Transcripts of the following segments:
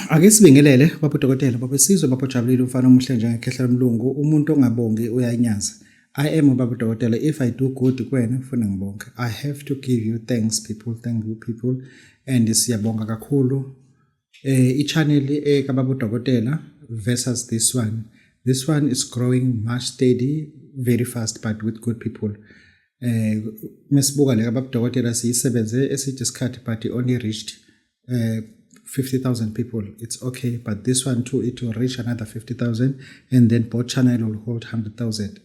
Ake sibingelele babodokotela babesizwe babojabulile umfana omuhle njengekhehla lomlungu umuntu ongabongi uyanyaza. I am babodokotela. If I do good kuwena ufuna ngibonge. I have to give you thanks people, thank you people, and siyabonga kakhulu i-channel kababodokotela versus this one. This one is growing much steady, very fast, but with good people. Mesibuka le kababodokotela siyisebenze esithi isikhathi but it only reached 50,000 people. It's okay, but this one too, it will reach another 50,000, and then both channel will hold 100,000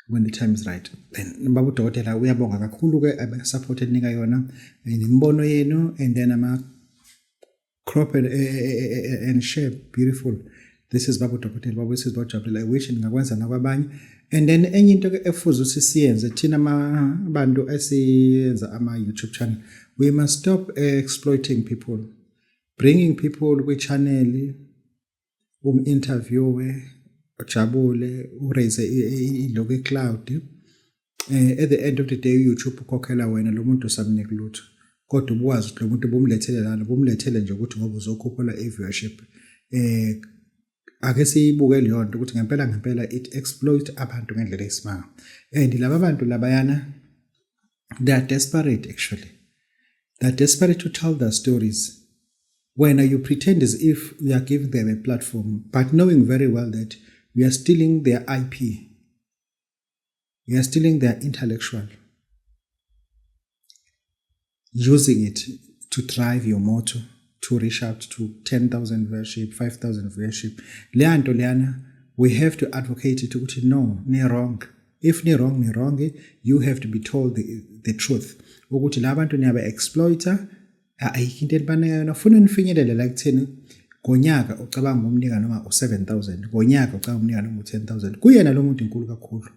when the time is right. Then babodokotela uyabonga kakhulu ke abasupport enika yona imbono yenu, and then ama crop and share beautiful. This is babodokotela babesizwe babojabulile. I wish ngakwenza nakwabanye. And then enye into ke efuze siyenze thina abantu esiyenza ama YouTube channel, we must stop exploiting people. Bringing people with channel, interview, ujabule, uraise ilogo cloud. At the end of the day, YouTube ukhokhela wena lo muntu usamnika lutho. Kodwa ubwazi ukuthi lo muntu bomlethele lana, bomlethele nje ukuthi ngoba uzokhuphula i-viewership. Ake siyibuke leyo nto ukuthi ngempela it exploit abantu ngendlela esimanga. And laba bantu labayana, they are desperate actually. They are desperate to tell their stories. When you pretend as if you are giving them a platform, but knowing very well that you are stealing their IP, you are stealing their intellectual, using it to drive your motto, to reach out to 10,000 viewership, 5,000 viewership. Leanto leana, we have to advocate it to no, ni wrong. If ni wrong, you have to be told the truth. Ukuthi labantu ni aba exploiter. Ayikho elibanayo ufuna nifinyelele la kutheni ngonyaka ucabanga umnika noma u7,000 ngonyaka ucabanga umnika noma u10,000 kuyena lo muntu inkulu kakhulu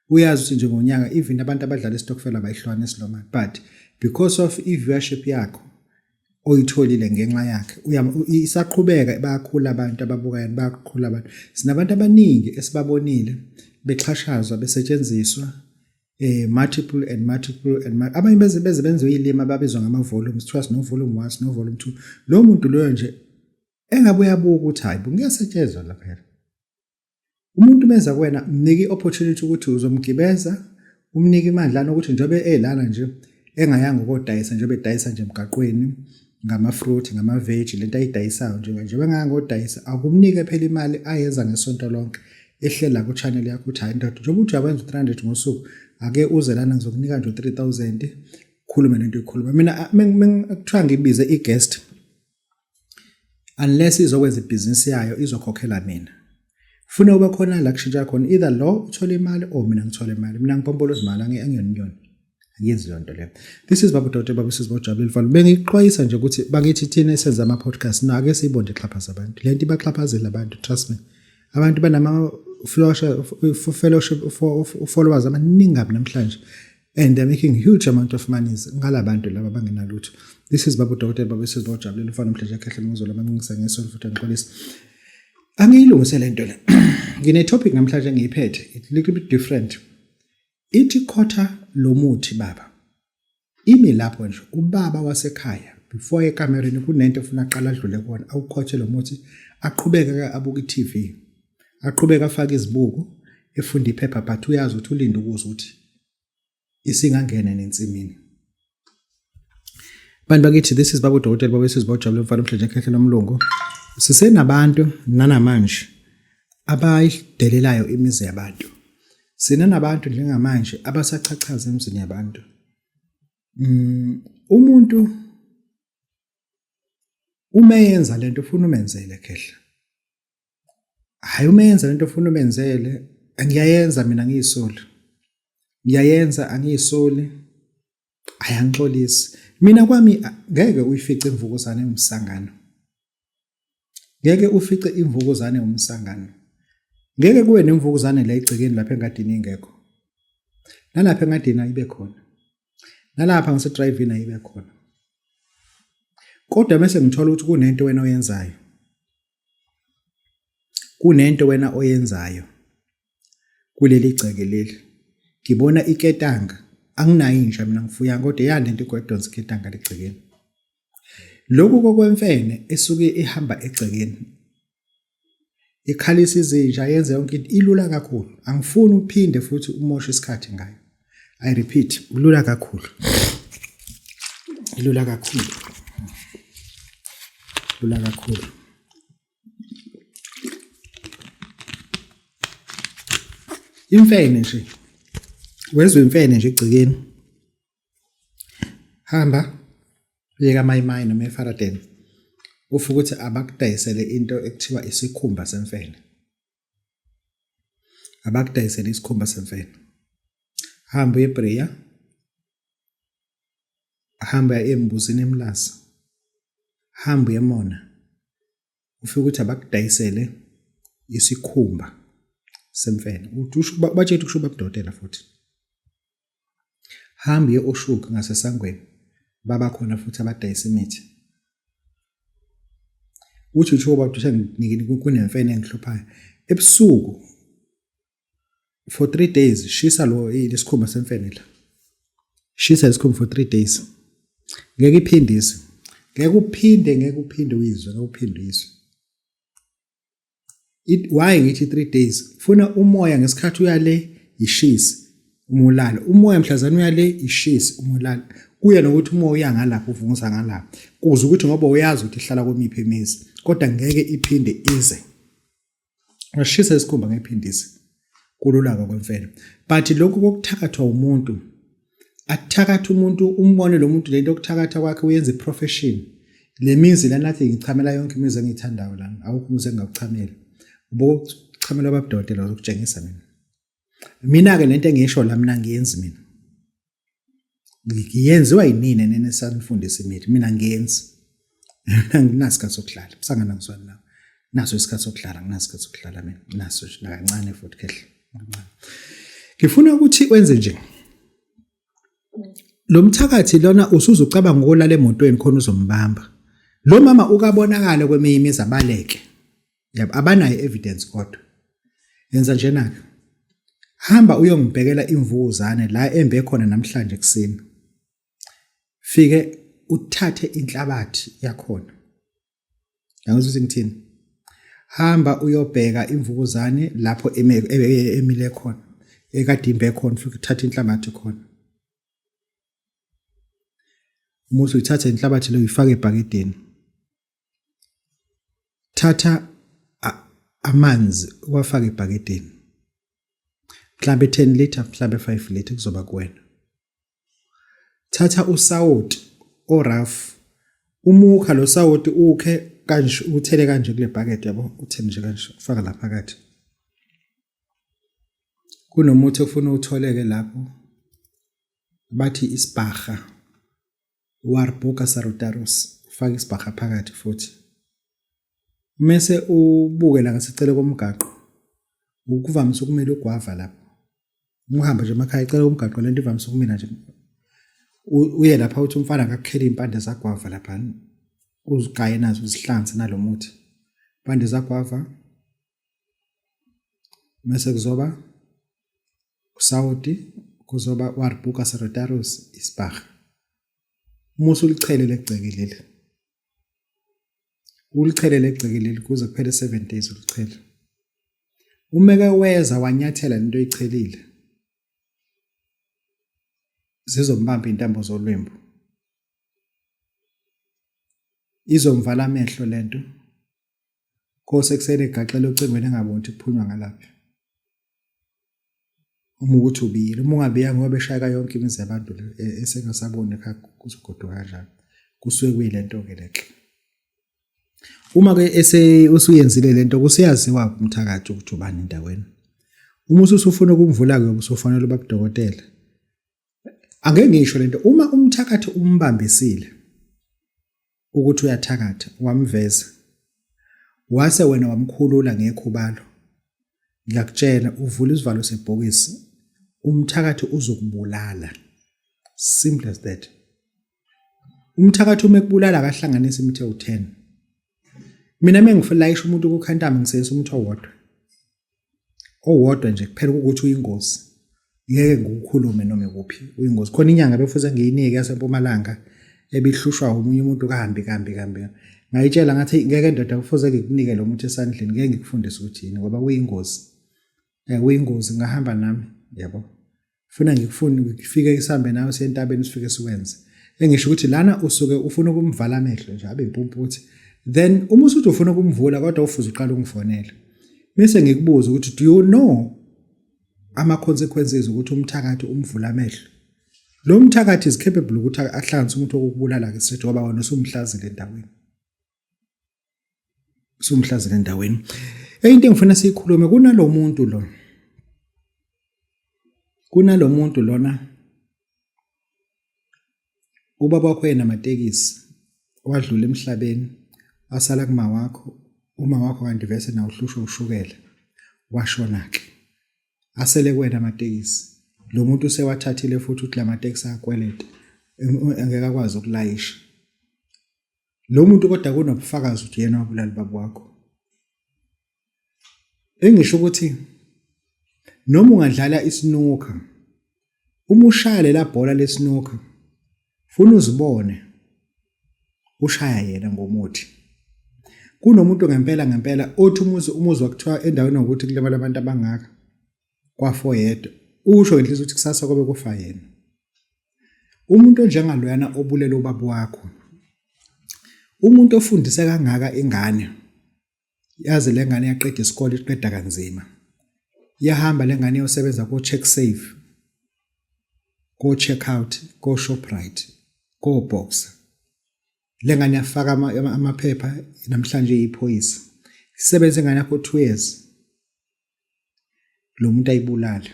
uyazi ukuthi nje ngonyaka even abantu abadlala istokfela bayihlwana esiloma, but because of i-viewership yakho oyitholile ngenxa yakhe isaqhubeka bayakhula abantu ababukayo bayakhula abantu. Sinabantu abaningi esibabonile bexhashazwa besetshenziswa multiple abanye benze uyilima babizwa ngama volumes, trust no volume 1 no volume 2. Lo muntu loyo nje engabe uyabuka ukuthi hayi ngiyasetshezwa lapha phela. Umuntu menza kuwena mniki opportunity ukuthi uzomgibeza, umniki imandla ukuthi njobe lana nje engayanga ukodayisa njobe edayisa nje emgaqweni ngama fruit ngama veg lento ayidayisayo nje bengayanga ukodayisa akumnike phela imali ayenza ngesonto lonke ehlela ku channel yakho uthi hayi ndoda njobe uthi abenza 300 ngosuku ake uze lana ngizokunika nje 3,000 khulume lento ikhuluma. Mina ngikuthiwa ngibize i-guest unless izokwenza ibhizinisi yayo izokhokhela mina. Funa ube khona la kushintsha khona either lo uthola imali or mina ngithola imali. Mina ngipompoloza imali angiyoninyoni. Angiyenzi leyo nto leyo. This is babodokotela babesizwe babojabulile mfana. Bengixwayisa nje ukuthi bakithi thina esenza ama podcast na ake siyibonde xhaphaza abantu. Lento ibaxhaphazela abantu, trust me. Abantu banama fellowship followers abaningi namhlanje, and they're making huge amount of money ngalabantu laba bangenalutho. This is babodokotela babesizwe babojabulile mfana mhleje khehle ngizolo mangisa ngesonto futhi ngixolisa. Angiyilungise lento le. Ngine topic namhlanje ngiyiphethe, it's a little bit different. Ithi khotha lo muthi baba. Imi lapho nje ubaba wasekhaya before ekamereni kunento ufuna aqala adlule kona awukhothe lo muthi aqhubeka abuka i-TV. Aqhubeka afaka izibuko efunda iphepha but uyazi ukuthi ulinda ukuze ukuthi isingangena nensimini. Bantu bakithi, this is babodokotela babesizwe babojabulile mfana mhleje khehle lomlungu. Sisenabantu nanamanje abayidelelayo imizi yabantu. Sinanabantu njengamanje abasachachaza emizini yabantu. Umuntu umeyenza lento ufuna umenzele khehle. Hayi umenza lento ufuna umenzele, ngiyayenza mina ngiyisoli. Ngiyayenza angiyisoli. Ayangixolisi. Mina kwami ngeke uyifice imvukuzane umsangano. Ngeke ufice imvukuzane umsangano. Ngeke kube nemvukuzane la egcekeni lapha engadini ingekho. Nalapha engadini ayibe khona. Nalapha ngise driving ayibe khona. Kodwa mase ngithola ukuthi kunento wena oyenzayo. Kunento wena oyenzayo kuleli gceke leli. Ngibona iketanga anginayo inja mina ngifuya kodwa yalento igwedonsa iketanga legcekeni. lokhu kokwemfene esuke ihamba egcekeni ikhalisa izinja yenze yonke into ilula kakhulu angifuni uphinde futhi umoshe isikhathi ngayo I repeat ulula kakhulu ilula kakhulu lula kakhulu imfene nje wezwe imfene nje egcekeni hamba uyeka mayimayi noma eFaraden ufuthi ukuthi abakudayisele into ekuthiwa isikhumba semfene abakudayisele isikhumba semfene hamba eBrea hamba embuzini emlasa hamba emona ufike ukuthi abakudayisele isikhumba semfene uthi batshela ukusho babudokotela futhi hamba eOshoek ngasesangweni baba khona futhi abadayisa imithi uthi uthi ubabudusha nginikini kunemfene engihluphayo ebusuku for 3 days shisa lo isikhumba semfene la shisa isikhumba for 3 days ngeke iphindise ngeke uphinde uyizwe ngawuphindiswe why ngithi 3 days funa umoya ngesikhathi uyale ishisi umulala umoya mhlazana uyale ishisi umulala kuya nokuthi umoya uyangalapha uvunguza ngalapha kuze ukuthi ngoba uyazi ukuthi ihlala kwemiphi imizi kodwa ngeke iphinde ize washisa isikhumba ngephindisi kulula kwemfene but lokhu kokuthakathwa umuntu athakatha umuntu umbone lo muntu lento okuthakatha kwakhe uyenze profession le mizi lana nathi ngichamela yonke imizi engiyithandayo lana awukho umuzi engakuchamela ubuchamela babudokotela zokutshengisa mina ke lento engisho la mina ngiyenzi mina ngiyenziwa yinini nene sanifundisa imithi mina ngiyenzi nginasikhathi sokuhlala busangana ngizwana nawe naso isikhathi sokuhlala nginasikhathi sokuhlala mina naso kancane futhi kehle ngifuna ukuthi wenze nje lo mthakathi lona usuzucabanga ukolala emotweni khona uzombamba lo mama ukabonakala kweminye imizi abaleke yabo abanayo evidence kodwa yenza njenaka hamba uyongibhekela imvukuzane la embe khona namhlanje kuseni fike uthathe inhlabathi yakhona yangizwa ukuthi ngithini hamba uyobheka imvukuzane lapho emile khona ekade imbe khona fike uthathe inhlabathi khona umuthi uthatha inhlabathi leyo uyifaka ebhakedeni thatha amanzi uwafaka ebhakedeni mhlambe 10 liter mhlambe 5 liter kuzoba kuwena thatha usawoti oraf umukha lo sawoti ukhe kanje uthele kanje kule bucket yabo uthele nje kanje ufaka la phakathi kunomuthi ofuna utholeke lapho bathi isibhaga Warburg Sarotarus ufaka isibhaga phakathi futhi mase ubuke la ngasicele komgaqo ukuvamise ukumela ugwava lapho uhamba nje emakhaya icela komgaqo lento ivamise ukumina nje uye lapha uthi umfana ngakukhela impande zagwava lapha uzigaye nazo uzihlanze nalomuthi impande zagwava mase kuzoba usawoti kuzoba Warburg Sarotarus isibhaga musu ulichelele egcekelele ulichelele egcekelele kuze kuphele 7 days ulichele umeke weza wanyathela into oyichelile zizombamba intambo zolwembu izomvala amehlo lento kose kusele gaxele ucingweni engabonti kuphunywa ngalapha uma ukuthi ubiyile uma ungabiya ngoba eshaka yonke imizi yabantu esengasaboni kuzogoduka kanjani kusuke kuyilento ke lehle uma ke usuyenzile lento kusiyaziwa umthakathi ukuthi ubani endaweni uma usufuna ukumvula ke usufanele babudokotela angeke ngisho lento uma umthakathi umbambisile ukuthi uyathakatha wamveza wase wena wamkhulula ngekhubalo ngiyakutshela uvula isivalo sebhokisi umthakathi uzokubulala simple as that umthakathi uma ekubulala akahlanganisa imithi ewu10 mina mengifulayisha umuntu ukukhantama ngisese umuntu owodwa nje kuphela ukuthi uyingozi ngeke ngikukhulume noma kuphi uyingozi khona inyanga befuze ngiyinike yaseMpumalanga ebihlushwa umunye umuntu kahambi ngayitshela ngathi ngeke ndoda kufuze ngikunike lo muthi esandleni ngeke ngikufundise ukuthi yini ngoba kuyingozi kuyingozi ngahamba nami yabo ufuna ngifike isambe nawe sentabeni sifike sikwenze engisho ukuthi lana usuke ufuna ukumvala amehlo nje abe impumputhi then uma usuthi ufuna ukumvula kodwa ufuze uqala ungifonela bese ngikubuza ukuthi do you know ama consequences ukuthi umthakathi umvula amehlo lo mthakathi is capable ukuthi ahlanganise umuntu okubulala ke sithi ngoba wona usumhlazile endaweni into engifuna siyikhulume kunalo muntu lona ubaba wakho yena amatekisi wadlula emhlabeni asala kuma wakho uma wakho kanti vese na uhlushwa ushukela washona ke asele kwena amatekisi lo muntu usewathathile futhi uthi lamatekisi akweleta angeke akwazi ukulayisha lo muntu kodwa kunobufakazi ukuthi yena wabulala baba wakho engisho ukuthi noma ungadlala isnooker uma ushaya lela bhola lesnooker funa uzibone ushaya yena ngomuthi kunomuntu ngempela othi umuzwa kuthiwa endaweni ukuthi kulemala abantu abangaka kwa4 yedwa usho inhliziyo ukuthi kusasa kobe kufa yena umuntu onjengaloyana obulela ubaba wakho umuntu ofundise kangaka ingane yazi lengane yaqeda isikole iqeda kanzima yahamba lengane yosebenza ko check safe ko check out ko Shoprite ko Boxer lengane yafaka amaphepha namhlanje iphoyisa isebenze ngane yakho 2 years lo muntu ayibulala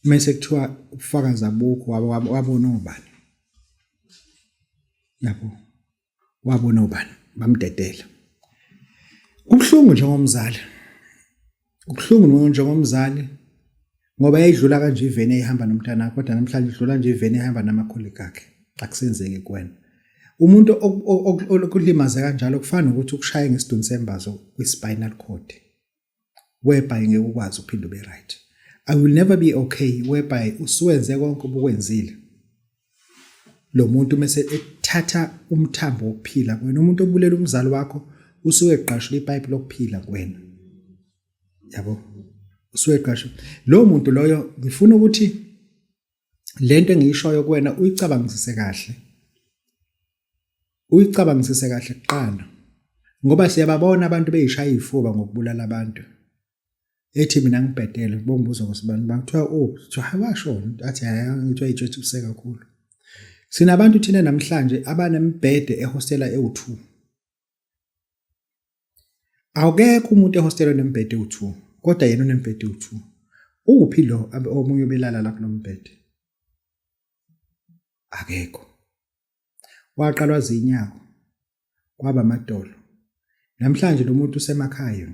mase kuthiwa ubufakazi abukho wabona ubani yabo wabona ubani bamdedela ubhlungu njengomzali ngoba yayidlula kanje ivene ehamba nomntana wakhe kodwa namhlanje idlula nje ivene ehamba namakholegi akhe akusenzeki kuwena umuntu okulimaza kanjalo kufana ukuthi ukushaya ngesiduni sembazo kwi-spinal cord whereby ngeke ukwazi ukuphinde ube right I will never be okay whereby usuwenze konke obukwenzile lo muntu mase ethatha umthambo wokuphila kwena umuntu obulela umzali wakho usuke eqashula ipipe lokuphila kwena yabo usuke eqashula lo muntu loyo ngifuna ukuthi lento engiyishoyo kuwena uyicabangisise kahle kuqala ngoba siyababona abantu beyishaya ifuba ngokubulala abantu ethi mina ngibhedele bongibuza ngosibani bakuthiwa hawashona athi ngithiwa ijethi kuseka kakhulu sinabantu thina namhlanje abanembhede ehostela e2 awukekho umuntu ehostela nembhede e2 kodwa yena unembhede e2 uphi lo omunye ubelala lapho nombhede akekho waqalwa zinyawo kwaba amadolo namhlanje lo muntu usemakhaya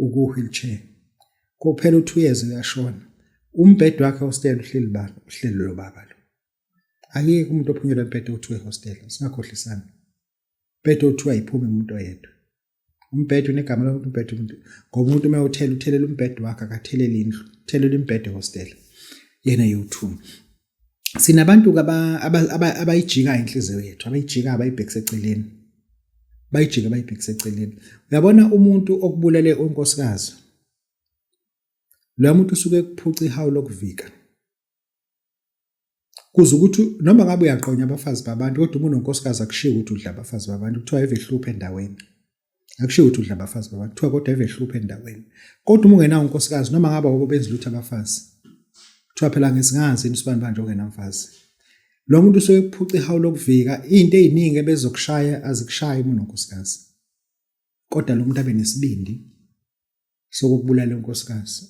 uku-wheelchair kuphela 2 years uyashona umbhede wakhe hostel uhleli lo baba lo akekho umuntu ophunyelwa umbhede u2 hostel singakhohlisana umbhede u2 ayiphumi umuntu oyedwa umbhede unegama lokuthi umbhede umuntu ngoba umuntu uma uthelela umbhede wakhe akathelele indlu uthelela umbhede hostel yena u2 sinabantu abayijika inhliziyo yethu abayijika abayibhekise eceleni uyabona umuntu okubulele unkosikazi lo muntu usuke kuphuca ihawu lokuvika kuze ukuthi noma ngabe uyaqonya abafazi babantu kodwa umuntu unkosikazi akushiya ukuthi udla abafazi babantu kuthiwa evehluphe endaweni akushiya ukuthi udla abafazi babantu kuthiwa kodwa evehluphe endaweni kodwa uma ungenawo unkosikazi noma ngabe ukubenza lutho abafazi kuthiwa phela ngesingazi nisibani manje ongenamfazi lo muntu usuke kuphuca ihawu lokuvika into eziningi ebezokushaya azikushayi umuntu unkosikazi kodwa lo muntu abe nesibindi sokubulala unkosikazi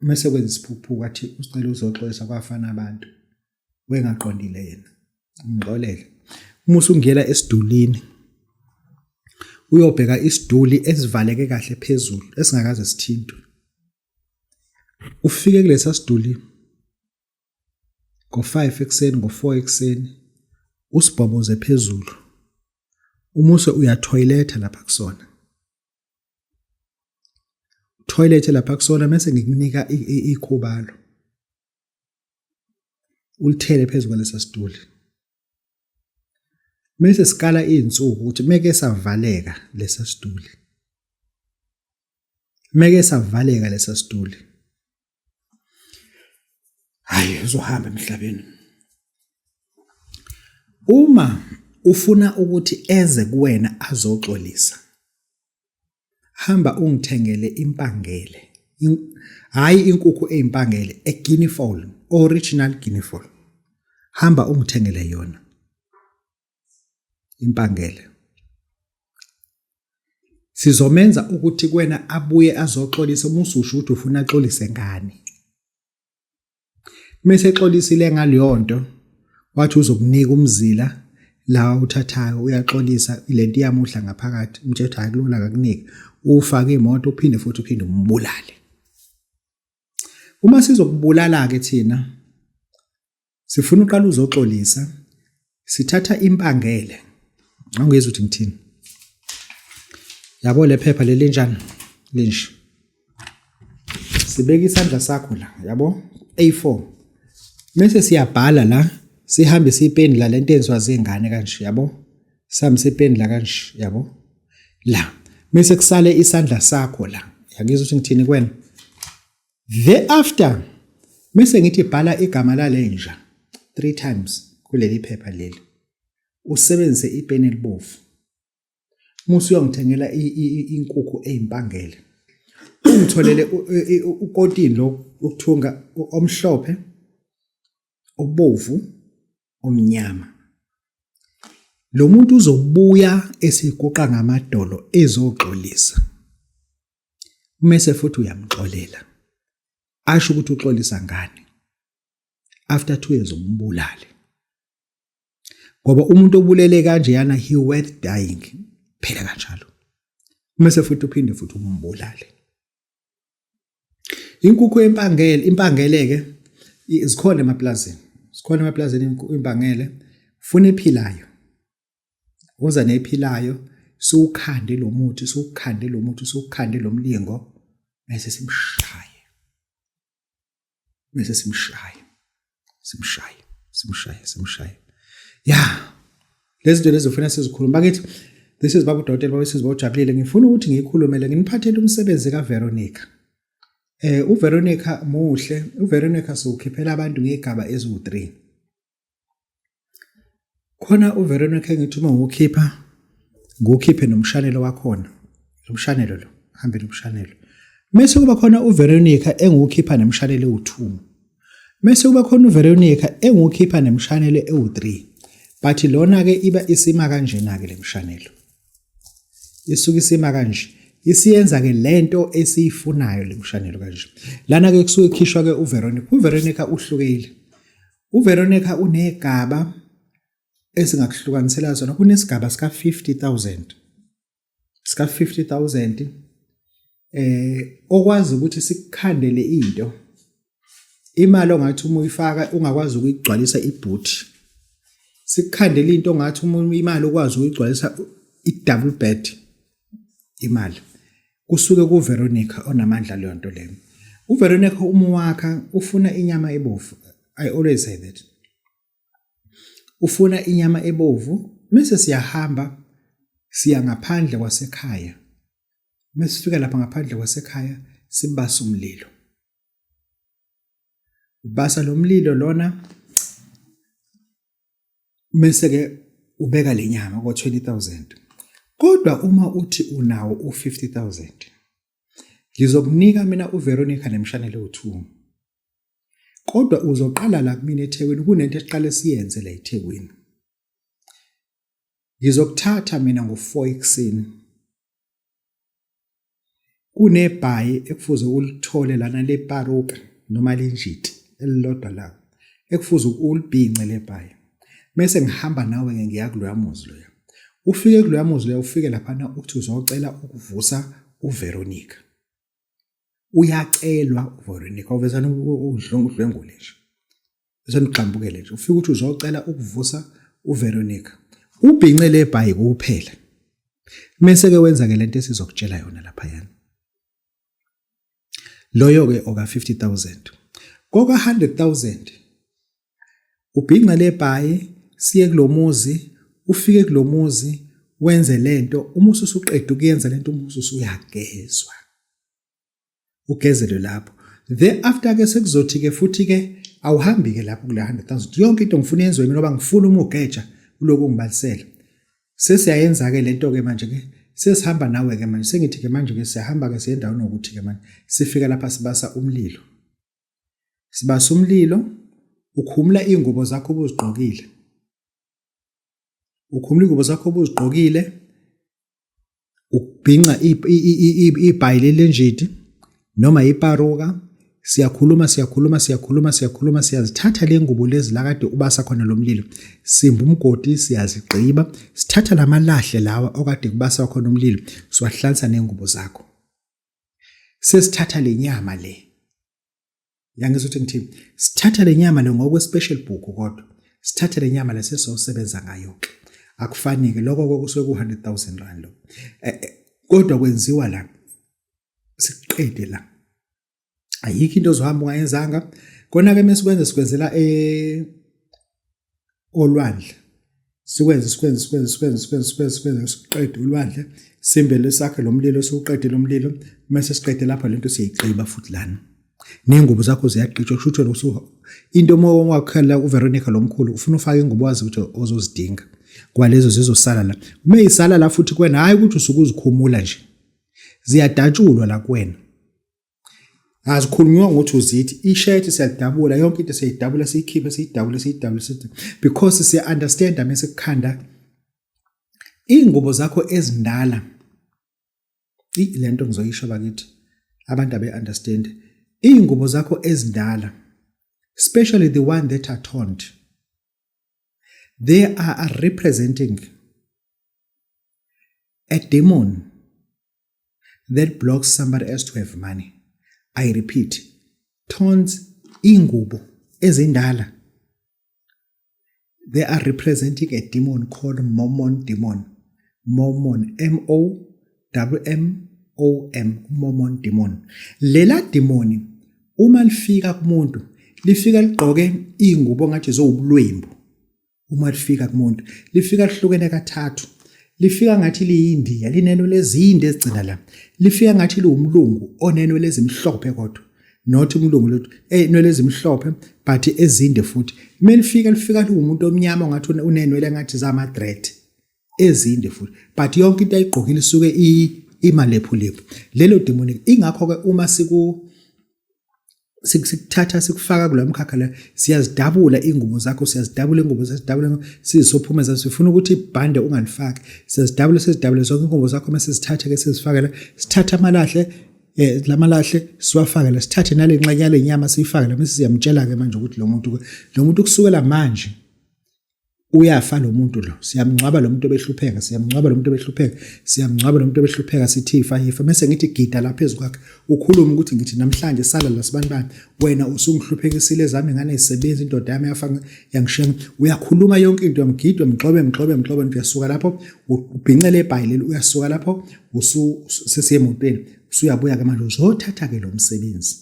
mase kwenza isiphuphu athi usicela uzoxolisa kwafana abantu wengaqondile yena umngxolele uma usungena esidulini uyobheka isiduli esivaleke kahle phezulu esingakaze sithintwe ufike kulesa siduli ngo5 ekseni ngo4 ekseni usibhoboze phezulu umuse uyatoiletha lapha kusona toilet lapha kusona mase ngikunika ikhubalo ulithele phezulu kwalesa situli. Mase sikala izinsuku ukuthi meke savaleka lesa situli. Meke savaleka lesa situli. Hayi uzohamba emhlabeni. Uma ufuna ukuthi eze kuwena azoxolisa, hamba ungithengele impangele. Hayi inkukhu ezimpangele, a guinea fowl, original guinea fowl. Hamba ungithengele yona. Impangele. Sizomenza ukuthi kuwena abuye azoxolisa uma ususho ukuthi ufuna axolise ngani. Mase exolisile ngaleyo nto, wathi uzokunika umzila la uthathayo uyaxolisa lento yamuhla ngaphakathi, umthetho akulula akakunika. Ufaka imoto uphinde umbulale. Uma sizokubulala ke thina sifuna uqala uzoxolisa, sithatha impangele. Angezwe ukuthi ngithini. Yabo le phepha leli njani linje. Sibeka isandla sakho la, yabo? A4. Mase siyabhala la, sihambe sipendla lento enziwa zingane kanje, yabo? Sihambe sipendla kanje, yabo? La. Mase kusale isandla sakho la. Yangizwe ukuthi ngithini kuwena. Thereafter mase ngithi bhala igama lalenja 3 times kuleli phepha leli. Usebenzise ipeni elibovu. Musu uyongithengela inkukhu ezimpangele. Ungitholele ukotini lo ukuthunga omhlophe, obovu, omnyama. Lo muntu uzobuya esiguqa ngamadolo ezoxolisa. Mase futhi uyamxolela. Asho ukuthi uxolisa ngani. After 2 years umbulale. Ngoba umuntu obulele kanje yana he worth dying. Phela kanjalo. Mase futhi uphinde futhi umbulale. Inkukhu impangele ke zikhona emaplazini. Zikhona emaplazini impangele. Funa ephilayo. Uza nephilayo, sukhande lo muthi, sukhande lo mlingo, bese simshaye. Bese simshaye. Yeah. Lezi zinto lezi ufuna sizikhuluma. Bakithi this is Baba Dotela babesizibojabulile. Ngifuna ukuthi ngikhulumele nginiphathele umsebenzi kaVeronica. uVeronica muhle, uVeronica sokhiphela abantu ngegaba eziwu3. Khona uVeronica ngithuma ngokhiphe nomshanelo wakhona. Umshanelo lo, hambe nomshanelo. Mase kuba khona uVeronica engukhipha nemshanelo ewu2. Mase kuba khona uVeronica engukhipha nemshanelo ewu3. But lona ke iba isima kanjena ke lemshanelo. Isuka isima kanje. Isiyenza ke lento esiyifunayo lemshanelo kanje. Lana ke kusuke ikhishwa ke uVeronica. uVeronica uhlukile. uVeronica unegaba esingakuhlukanisela zona. Kunesigaba sika 50,000. Sika 50,000 okwazi ukuthi sikukhandele into. Imali ongathi uma uyifaka ungakwazi ukuyigcwalisa ibhuti. Sikukhandele into ongathi uma imali okwazi ukuyigcwalisa i-double bed imali. Kusuke kuVeronica onamandla leyo nto leyo. uVeronica umwakha ufuna inyama ebovu. I always say that. Ufuna inyama ebovu, mase siyahamba siya ngaphandle kwasekhaya. Mase sifika lapha ngaphandle kwasekhaya sibasa umlilo. Ubasa lo mlilo lona mase ke ubeka lenyama kwa 20,000. Kodwa uma uthi unawo u50,000 ngizokunika mina uVeronica nemshanelo u2. Kodwa uzoqala la kumina eThekwini kunento esiqale siyenze la eThekwini. Ngizokuthatha mina ngo4 ekseni. Kunebhayi ekufuze ulithole lana leParuka noma lenjiti elilodwa la. Ekufuze ulibhince lebhayi. Mase ngihamba nawe ngiya kuloya muzi loya. Ufike kuloya muzi loya ufike lapha uthi uzocela ukuvusa uVeronica. Uyacelwa uVeronica uvezana udlwengule nje. Bese niqhambukele nje. Ufike uthi uzocela ukuvusa uVeronica. Ubhince lebhayi kuphela. Mase ke wenza ke lento esizokutshela yona lapha yana. Loyo ke oka 50,000. Koka 100,000. ubhinqa lebhayi siye kulomuzi ufike kulomuzi wenze lento uma usuqeda ukuyenza lento uma usuyagezwa ugezelwe lapho then after ke sekuzothi ke futhi ke awuhambi ke lapho kule 100,000 yonke into ngifuna yenziwe mina ngoba ngifuna uma ugeja uloku ngibalisela sesiyayenza ke lento ke manje ke sesihamba nawe ke manje sengithi ke manje ke siyahamba ke siye endaweni ukuthi ke manje sifika lapha sibasa umlilo sibasa umlilo ukhumula ingubo zakho obuzigqokile ukhumula ingubo zakho obuzigqokile ubhinqa ibhayile lenjidi noma iparuka siyakhuluma siyazithatha lengubo lezi la kade ubasa khona lomlilo simba umgodi siyazigqiba sithatha lamalahle lawa okade kubasa khona umlilo siwahlanza nengubo zakho sesithatha lenyama le yangizothi ngithini sithatha lenyama le ngokwe special book kodwa sithatha lenyama la sesosebenza ngayo ke akufani ke lokho kusuke ku 100,000 rand lo kodwa kwenziwa la siqede la ayikho into ozohamba ungayenzanga kona ke mesikwenza sikwenzela olwandle sikwenza siqede olwandle simbele sakhe lomlilo sokuqede lomlilo mase siqede lapha lento siyayiqiba futhi lana nengubo zakho ziyaqitshwa kusho into uma wakhala uVeronica lomkhulu ufuna ufake ingubo wazi ukuthi ozozidinga kwalezo zizosala la uma isala la futhi kwena hayi ukuthi usuke uzikhumula nje ziyadatshulwa la kwena azikhulunywa ngokuthi uzithi ishirt siyadabula yonke into siyidabula siyikhiphe siyidabula because siya understand mase kukhanda ingubo zakho ezindala lento ngizoyisho bakithi abantu abe understand ingubo zakho ezindala especially the one that are toned they are representing a demon that blocks somebody else to have money. I repeat, tones ingubo ezindala. They are representing a demon called Mormon demon. Mormon, M-O-M-M-O-M, Mormon demon. Lela demoni, uma lifika kumuntu, lifika ligqoke ingubo ngathi zowubulwembu. Uma lifika kumuntu, lifika lihlukene kathathu. Lifika ngathi liyindiya lineno lezinde ezigcina la lifika ngathi liwumlungu oneno lezimhlophe kodwa not umlungu lothu enwele ezimhlophe but ezinde futhi lifika liwumuntu omnyama ngathi unenwele ngathi zama dread ezinde futhi but yonke into ayigqokile isuke imalephulephu lelo demonic ingakho ke uma sikuthatha sikufaka kulamkhakha la siyazidabula ingubo zakho siyazidabula ingubo sizisophumeza sifuna ukuthi ibhande ungalifaki siyazidabula zonke ingubo zakho mase sithatha ke sizifaka la sithatha amalahle lamalahle siwafaka la sithathe nalenxaki yale nyama siyifaka la mase siyamtshela ke manje ukuthi lo muntu kusukela manje uyafa lo muntu lo siyamngcwaba lo muntu obehlupheka sithi ifa mase ngithi gida lapha phezulu kwakhe ukhuluma ukuthi ngithi namhlanje sala la sibantu bami wena usungihluphekisile zami ngane isebenza indoda yami yafanga yangishenga uyakhuluma yonke into yamgidwa mgxobe uyasuka lapho ubhincele ebhayileli uyasuka lapho sesiyemotweni usuyabuya ke manje uzothatha ke lo msebenzi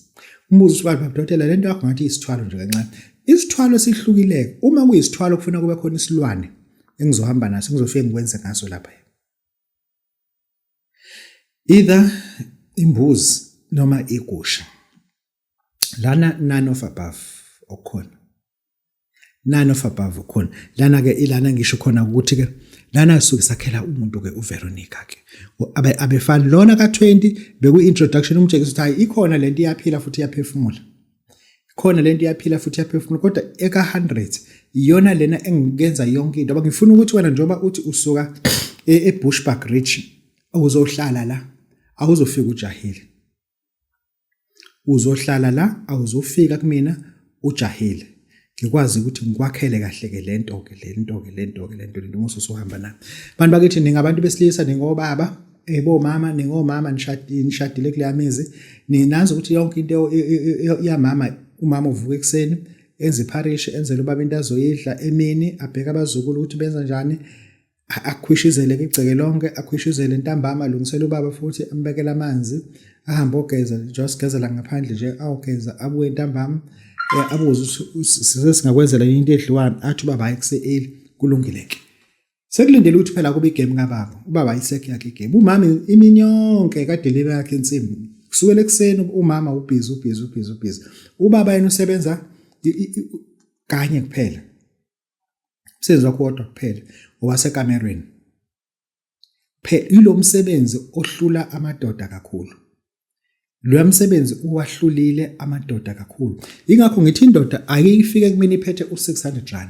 umbuzo sibathi dotela lento yakho ngathi isithwalo nje kancane isithwalo sihlukile uma kuyisithwalo kufuna kube khona isilwane engizohamba naso ngizofika ngikwenze ngaso lapha either imbuzi noma igusha lana none of above okhona lana ke ilana ngisho khona ukuthi ke lana suke sakhela umuntu ke uVeronica ke abefana lona ka20 beku introduction umtshekisa ukuthi hayi ikhona lento iyaphila futhi iyaphefumula kodwa eka 100 iyona lena engikenza yonke into ngifuna ukuthi wena njengoba uthi usuka eBushbuck Ridge uzohlala la awuzofika ujahile uzohlala la awuzofika kumina ujahile ngikwazi ukuthi ngikwakhele kahle ke lento umuso sohamba na bantu bakithi ningabantu besilisa ningobaba bomama ningomama nishadile kule yamizi ninazi ukuthi yonke into yamama umama uvuka ekseni enze iparish enzele ubaba into azoyidla emini abheka abazukulu ukuthi benza njani akhwishizele igceke lonke akhwishizele intambama alungisele ubaba futhi ambekela amanzi ahamba ogeza just gezela ngaphandle nje awugeza abuye intambama abuze ukuthi sisesingakwenzela into edliwayo athi ubaba hayi kuse-early kulungileke. Sekulindele ukuthi phela kube igame kababa. Ubaba ayisekho yakhe igame. Umama imini yonke kadeliver yakhe insimbi. Kusukela ekuseni umama ubhizi. Ubaba yena usebenza kanye kuphela. Umsebenzi wakhe wodwa kuphela owasekamerweni. Ilo msebenzi ohlula amadoda kakhulu. Lo msebenzi uwahlulile amadoda kakhulu. Ingakho ngithi indoda ayifike kumina iphethe u600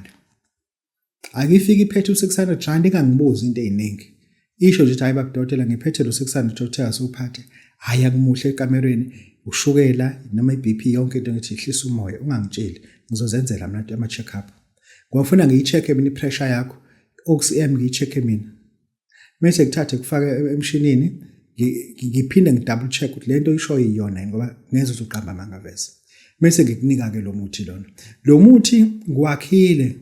Akifika iphethe u600 ingangibuzi into eziningi. Isho nje hayi babudokotela ngiphethe lo 600 othe asuphathe. Hayi akumuhle ekamerweni ushukela noma iBP yonke into ngithi ihlisa umoya ungangitsheli ngizozenzela mina ama check up. Ngiyafuna ngiyicheck mina ipressure yakho oxygen ngiyicheck mina. Mase ngithathe kufaka emshinini ngiphinde ngidouble check ukuthi lento isho yiyona ngoba ngeze uzoqamba manga vese. Mase ngikunika ke lo muthi lona. Lo muthi ngwakhile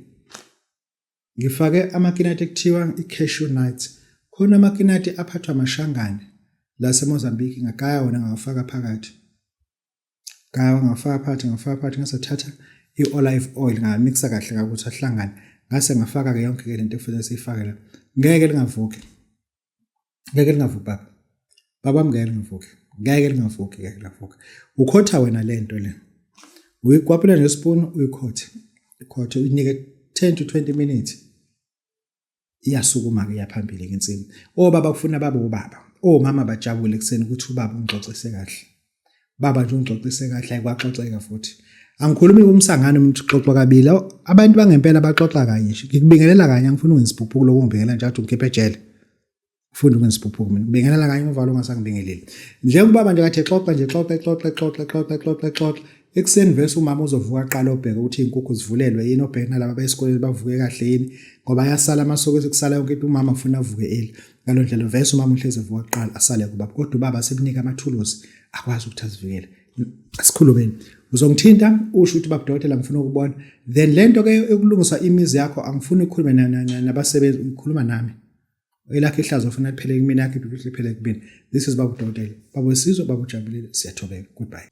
ngifake amakinati ekuthiwa i-cashew nuts. Khona amakinati aphathwa amashangane la seMozambique ngagaya wona ngawafaka phakathi. Ngafaka phakathi ngasathatha i-olive oil ngamixa kahle ukuthi ahlangane. Ngase ngafaka ke yonke ke lento efanele siyifake la. Ngeke lingavuke. Baba. Baba ngeke lingavuke. Ukhotha wena lento le. Uyikwapela nespoon uyikhothe. Ikhothe uyinike 10 to 20 minutes. Iyasukuma ke yaphambili ngensimbi. Obaba kufuna baba ubaba. Omama bajabule kuseni ukuthi ubaba ungixoxise kahle. Baba nje ungixoxise kahle ayikwaxoxeka futhi. Angikhulumi kumsangano umuntu uxoxa kabili. Abantu bangempela baxoxa kanye nje. Ngikubingelela kanye angifuni ungisiphuphukule ukungibingelela njalo ungikhiphe ejele. Ufunda ungisiphuphukule mina. Ngibingelela kanye umvalo ongasangibingeleli. Njengoba nje kathi xoxa. Ekuseni vese umama uzovuka aqala obheka ukuthi izinkukhu zivulelwe yini obheka nalabo besikoleni bavuke kahle yini ngoba ayasala amasoko esekusala yonke into umama ufuna avuke early. Ngalo ndlela vese umama uhleze vuka aqala asale kubaba kodwa ubaba sekunika amathuluzi akwazi ukuthi azivikele. Asikhulumeni. Uzongithinta usho ukuthi babudokotela ngifuna ukubona. Then lento ke ekulungisa imizi yakho angifuni ukukhuluma nabasebenzi ukhuluma nami. Elakhe ihlazo ufuna liphele kumina yakhe iphele kumina. This is babudokotela. Babo Sizwe babujabulile siyathobeka. Goodbye.